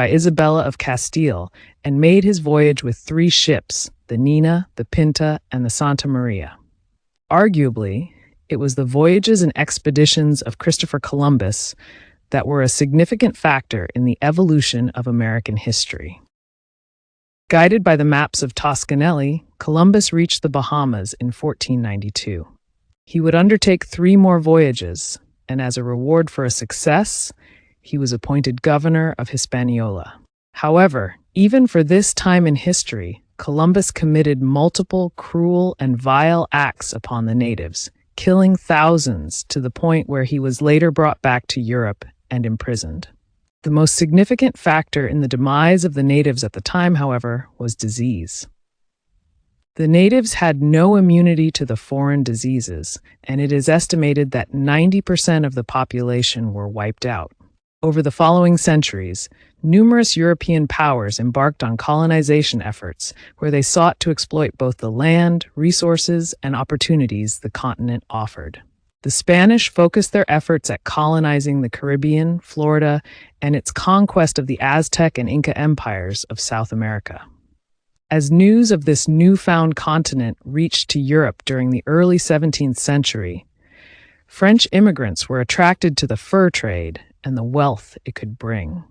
by Isabella of Castile and made his voyage with 3 ships, the Nina, the Pinta, and the Santa Maria. Arguably, it was the voyages and expeditions of Christopher Columbus that were a significant factor in the evolution of American history. Guided by the maps of Toscanelli, Columbus reached the Bahamas in 1492. He would undertake 3 more voyages, and as a reward for a success, he was appointed governor of Hispaniola. However, even for this time in history, Columbus committed multiple cruel and vile acts upon the natives, killing thousands to the point where he was later brought back to Europe and imprisoned. The most significant factor in the demise of the natives at the time, however, was disease. The natives had no immunity to the foreign diseases, and it is estimated that 90% of the population were wiped out. Over the following centuries, numerous European powers embarked on colonization efforts where they sought to exploit both the land, resources, and opportunities the continent offered. The Spanish focused their efforts at colonizing the Caribbean, Florida, and its conquest of the Aztec and Inca empires of South America. As news of this newfound continent reached to Europe during the early 17th century, French immigrants were attracted to the fur trade and the wealth it could bring.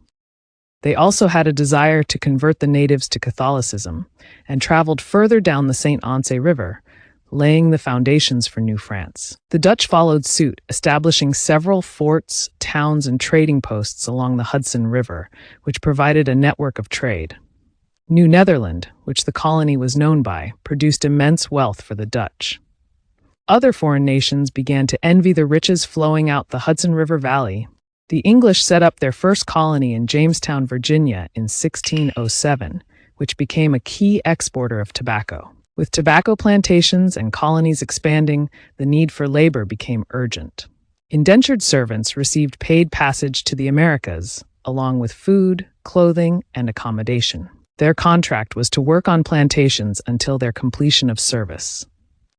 They also had a desire to convert the natives to Catholicism and traveled further down the St. Once River, laying the foundations for New France. The Dutch followed suit, establishing several forts, towns, and trading posts along the Hudson River, which provided a network of trade. New Netherland, which the colony was known by, produced immense wealth for the Dutch. Other foreign nations began to envy the riches flowing out the Hudson River Valley. The English set up their first colony in Jamestown, Virginia in 1607, which became a key exporter of tobacco. With tobacco plantations and colonies expanding, the need for labor became urgent. Indentured servants received paid passage to the Americas, along with food, clothing, and accommodation. Their contract was to work on plantations until their completion of service.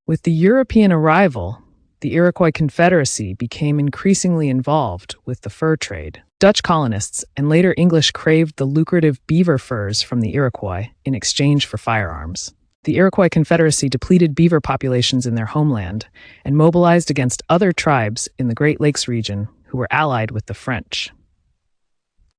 With the European arrival, the Iroquois Confederacy became increasingly involved with the fur trade. Dutch colonists and later English craved the lucrative beaver furs from the Iroquois in exchange for firearms. The Iroquois Confederacy depleted beaver populations in their homeland and mobilized against other tribes in the Great Lakes region who were allied with the French.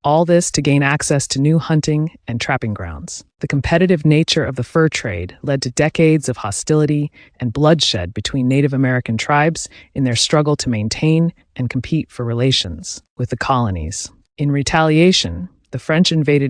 All this to gain access to new hunting and trapping grounds. The competitive nature of the fur trade led to decades of hostility and bloodshed between Native American tribes in their struggle to maintain and compete for relations with the colonies. In retaliation, the French invaded